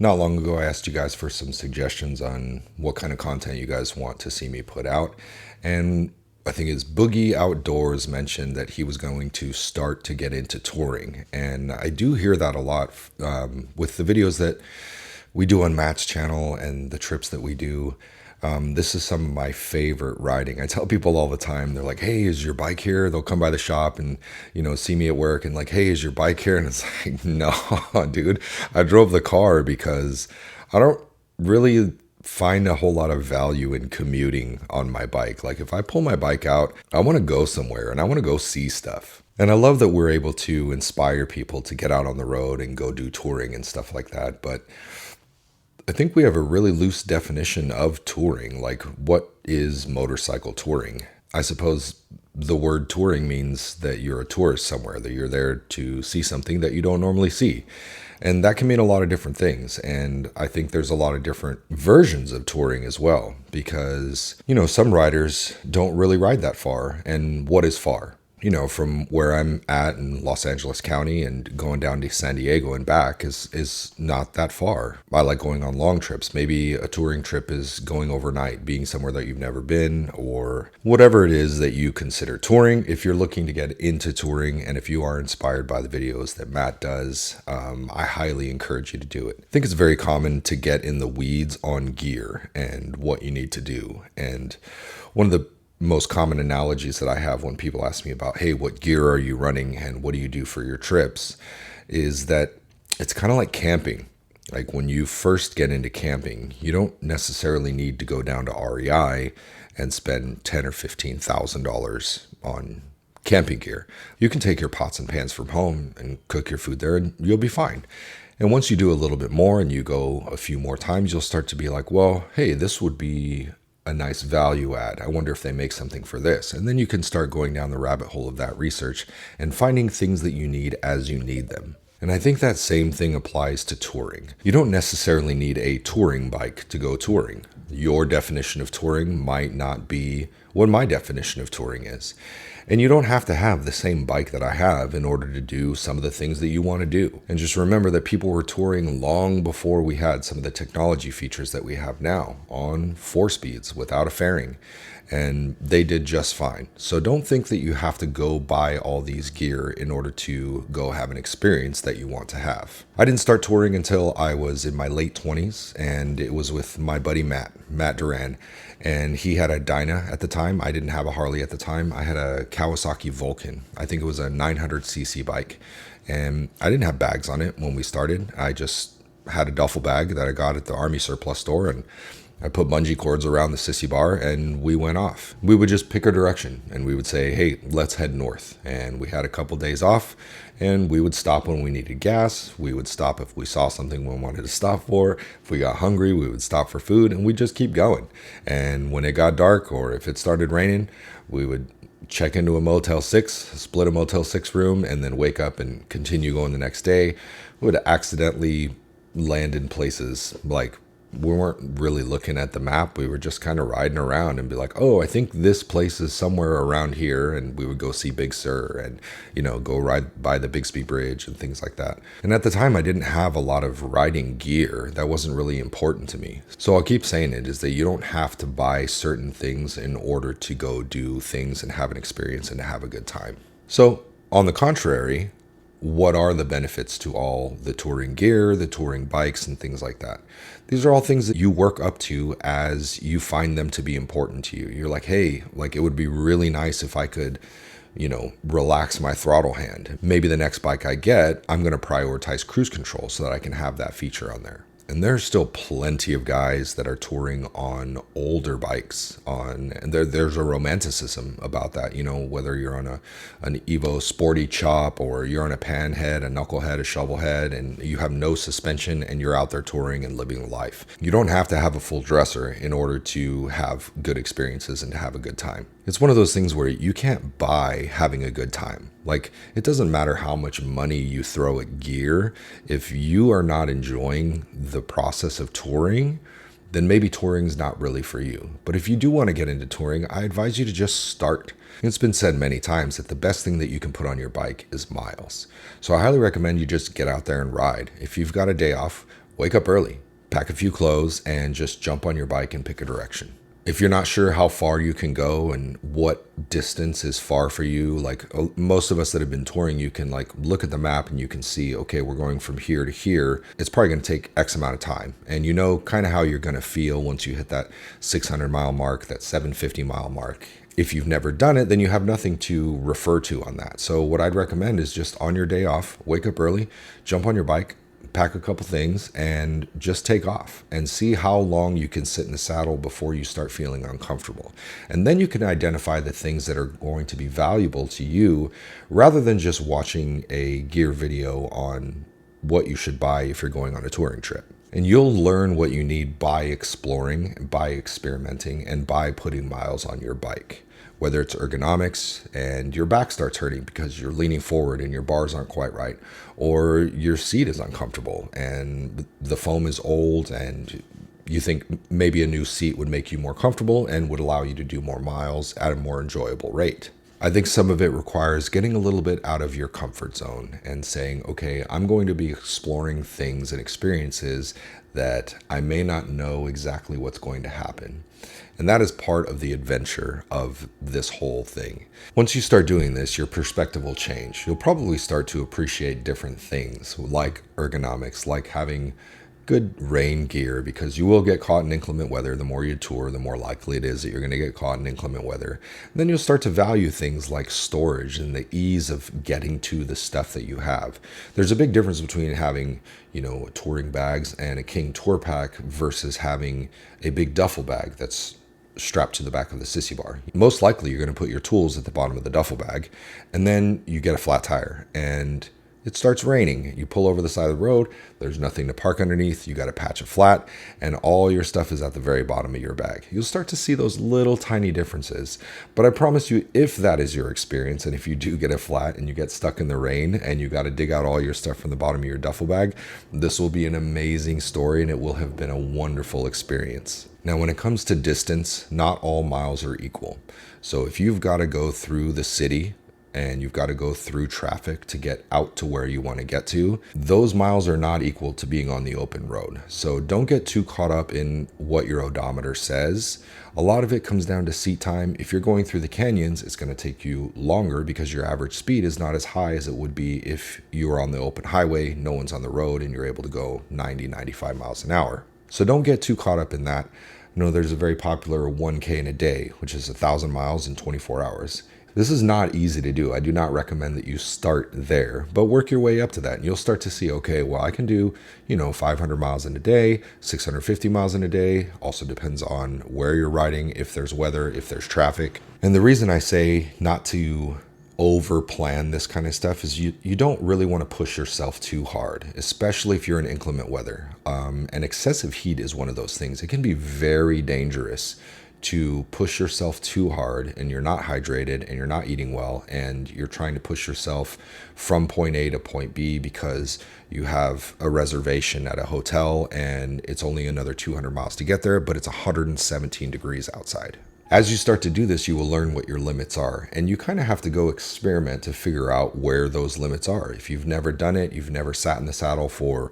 Not long ago, I asked you guys for some suggestions on what kind of content you guys want to see me put out. And I think it's Boogie Outdoors mentioned that he was going to start to get into touring. And I do hear that a lot with the videos that we do on Matt's channel and the trips that we do. This is some of my favorite riding. I tell people all the time, they're like, hey, is your bike here? They'll come by the shop and, see me at work and like, hey, is your bike here? And it's like, no, dude, I drove the car because I don't really find a whole lot of value in commuting on my bike. Like if I pull my bike out, I want to go somewhere and I want to go see stuff. And I love that we're able to inspire people to get out on the road and go do touring and stuff like that. But I think we have a really loose definition of touring. Like, what is motorcycle touring? I suppose the word touring means that you're a tourist somewhere, that you're there to see something that you don't normally see. And that can mean a lot of different things. And I think there's a lot of different versions of touring as well, because, some riders don't really ride that far. And what is far? From where I'm at in Los Angeles County and going down to San Diego and back is not that far. I like going on long trips. Maybe a touring trip is going overnight, being somewhere that you've never been, or whatever it is that you consider touring. If you're looking to get into touring and if you are inspired by the videos that Matt does, I highly encourage you to do it. I think it's very common to get in the weeds on gear and what you need to do. And one of the most common analogies that I have when people ask me about, hey, what gear are you running and what do you do for your trips, is that it's kind of like camping. Like when you first get into camping, you don't necessarily need to go down to REI and spend $10,000 or $15,000 on camping gear. You can take your pots and pans from home and cook your food there and you'll be fine. And once you do a little bit more and you go a few more times, you'll start to be like, well, hey, this would be a nice value add. I wonder if they make something for this. And then you can start going down the rabbit hole of that research and finding things that you need as you need them. And I think that same thing applies to touring. You don't necessarily need a touring bike to go touring. Your definition of touring might not be what my definition of touring is. And you don't have to have the same bike that I have in order to do some of the things that you want to do. And just remember that people were touring long before we had some of the technology features that we have now on 4-speeds without a fairing. And they did just fine. So don't think that you have to go buy all these gear in order to go have an experience that you want to have. I didn't start touring until I was in my late 20s, and it was with my buddy Matt Duran. And he had a Dyna at the time. I didn't have a Harley at the time. I had a Kawasaki Vulcan. I think it was a 900cc bike. And I didn't have bags on it when we started. I just had a duffel bag that I got at the Army surplus store, and I put bungee cords around the sissy bar and we went off. We would just pick a direction and we would say, hey, let's head north. And we had a couple days off and we would stop when we needed gas. We would stop if we saw something we wanted to stop for. If we got hungry, we would stop for food and we'd just keep going. And when it got dark or if it started raining, we would check into a Motel 6, split a Motel 6 room, and then wake up and continue going the next day. We would accidentally land in places like we weren't really looking at the map. We were just kind of riding around and be like, oh, I think this place is somewhere around here. And we would go see Big Sur and, go ride by the Bixby Bridge and things like that. And at the time, I didn't have a lot of riding gear. That wasn't really important to me. So I'll keep saying it, is that you don't have to buy certain things in order to go do things and have an experience and to have a good time. So on the contrary, what are the benefits to all the touring gear, the touring bikes, and things like that? These are all things that you work up to as you find them to be important to you. You're like, hey, like it would be really nice if I could, relax my throttle hand. Maybe the next bike I get, I'm going to prioritize cruise control so that I can have that feature on there. And there's still plenty of guys that are touring on older bikes. And there's a romanticism about that, whether you're on an Evo Sporty Chop or you're on a Panhead, a Knucklehead, a Shovelhead, and you have no suspension and you're out there touring and living life. You don't have to have a full dresser in order to have good experiences and to have a good time. It's one of those things where you can't buy having a good time. Like, it doesn't matter how much money you throw at gear. If you are not enjoying the process of touring, then maybe touring's not really for you. But if you do want to get into touring, I advise you to just start. It's been said many times that the best thing that you can put on your bike is miles. So I highly recommend you just get out there and ride. If you've got a day off, Wake up early, pack a few clothes, and just jump on your bike and pick a direction. If you're not sure how far you can go and what distance is far for you, like most of us that have been touring, you can like look at the map and you can see, okay, we're going from here to here. It's probably going to take X amount of time. And you know kind of how you're going to feel once you hit that 600-mile mark, that 750-mile mark. If you've never done it, then you have nothing to refer to on that. So what I'd recommend is just on your day off, wake up early, jump on your bike, pack a couple things, and just take off and see how long you can sit in the saddle before you start feeling uncomfortable. And then you can identify the things that are going to be valuable to you rather than just watching a gear video on what you should buy if you're going on a touring trip. And you'll learn what you need by exploring, by experimenting, and by putting miles on your bike. Whether it's ergonomics and your back starts hurting because you're leaning forward and your bars aren't quite right, or your seat is uncomfortable and the foam is old and you think maybe a new seat would make you more comfortable and would allow you to do more miles at a more enjoyable rate. I think some of it requires getting a little bit out of your comfort zone and saying, okay, I'm going to be exploring things and experiences that I may not know exactly what's going to happen. And that is part of the adventure of this whole thing. Once you start doing this, your perspective will change. You'll probably start to appreciate different things like ergonomics, like having good rain gear, because you will get caught in inclement weather. The more you tour, the more likely it is that you're going to get caught in inclement weather. And then you'll start to value things like storage and the ease of getting to the stuff that you have. There's a big difference between having, touring bags and a king tour pack versus having a big duffel bag that's strapped to the back of the sissy bar. Most likely you're going to put your tools at the bottom of the duffel bag, and then you get a flat tire and it starts raining. You pull over the side of the road, there's nothing to park underneath, you got to patch it flat, and all your stuff is at the very bottom of your bag. You'll start to see those little tiny differences. But I promise you, if that is your experience, and if you do get it flat and you get stuck in the rain and you got to dig out all your stuff from the bottom of your duffel bag, this will be an amazing story and it will have been a wonderful experience. Now, when it comes to distance, not all miles are equal. So if you've got to go through the city and you've got to go through traffic to get out to where you want to get to, those miles are not equal to being on the open road. So don't get too caught up in what your odometer says. A lot of it comes down to seat time. If you're going through the canyons, it's going to take you longer because your average speed is not as high as it would be if you were on the open highway, no one's on the road, and you're able to go 90, 95 miles an hour. So don't get too caught up in that. There's a very popular 1K in a day, which is 1,000 miles in 24 hours. This is not easy to do. I do not recommend that you start there, but work your way up to that. And you'll start to see, okay, well, I can do, 500 miles in a day, 650 miles in a day. Also depends on where you're riding, if there's weather, if there's traffic. And the reason I say not to over plan this kind of stuff is you don't really want to push yourself too hard, especially if you're in inclement weather. And excessive heat is one of those things. It can be very dangerous to push yourself too hard and you're not hydrated and you're not eating well and you're trying to push yourself from point A to point B because you have a reservation at a hotel and it's only another 200 miles to get there, but it's 117 degrees outside. As you start to do this, you will learn what your limits are, and you kind of have to go experiment to figure out where those limits are. If you've never done it, you've never sat in the saddle for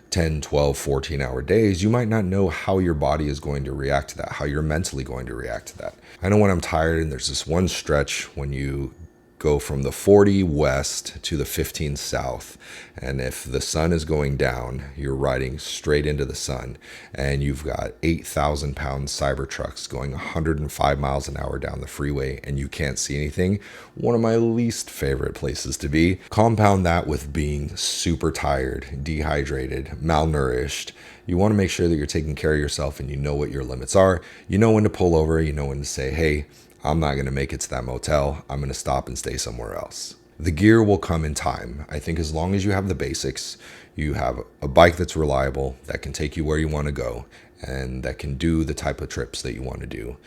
10, 12, 14-hour days, you might not know how your body is going to react to that, how you're mentally going to react to that. I know when I'm tired and there's this one stretch when you go from the 40 west to the 15 south, and if the sun is going down, you're riding straight into the sun, and you've got 8,000-pound cyber trucks going 105 miles an hour down the freeway and you can't see anything. One of my least favorite places to be. Compound that with being super tired, dehydrated, malnourished. You want to make sure that you're taking care of yourself and you know what your limits are. You know when to pull over, you know when to say, hey, I'm not going to make it to that motel. I'm going to stop and stay somewhere else. The gear will come in time. I think as long as you have the basics, you have a bike that's reliable, that can take you where you want to go, and that can do the type of trips that you want to do.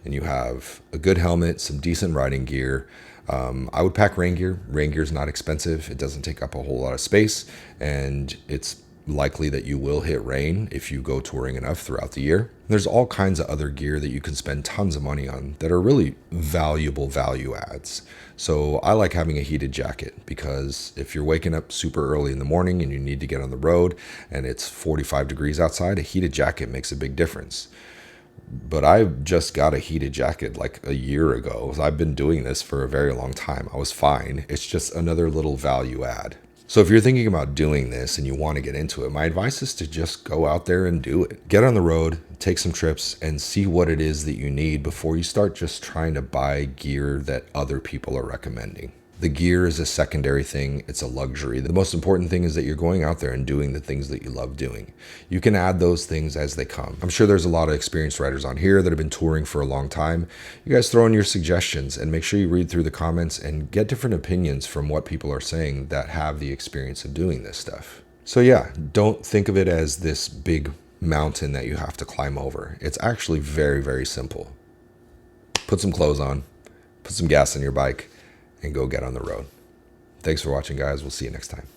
And you have a good helmet, some decent riding gear. I would pack rain gear. Rain gear is not expensive. It doesn't take up a whole lot of space, and it's likely that you will hit rain if you go touring enough throughout the year. There's all kinds of other gear that you can spend tons of money on that are really valuable value adds. So I like having a heated jacket because if you're waking up super early in the morning and you need to get on the road and it's 45 degrees outside, a heated jacket makes a big difference. But I just got a heated jacket like a year ago. I've been doing this for a very long time. I was fine. It's just another little value add. So if you're thinking about doing this and you want to get into it, my advice is to just go out there and do it. Get on the road, take some trips, and see what it is that you need before you start just trying to buy gear that other people are recommending. The gear is a secondary thing. It's a luxury. The most important thing is that you're going out there and doing the things that you love doing. You can add those things as they come. I'm sure there's a lot of experienced riders on here that have been touring for a long time. You guys throw in your suggestions and make sure you read through the comments and get different opinions from what people are saying that have the experience of doing this stuff. So yeah, don't think of it as this big mountain that you have to climb over. It's actually very, very simple. Put some clothes on, put some gas in your bike, and go get on the road. Thanks for watching, guys. We'll see you next time.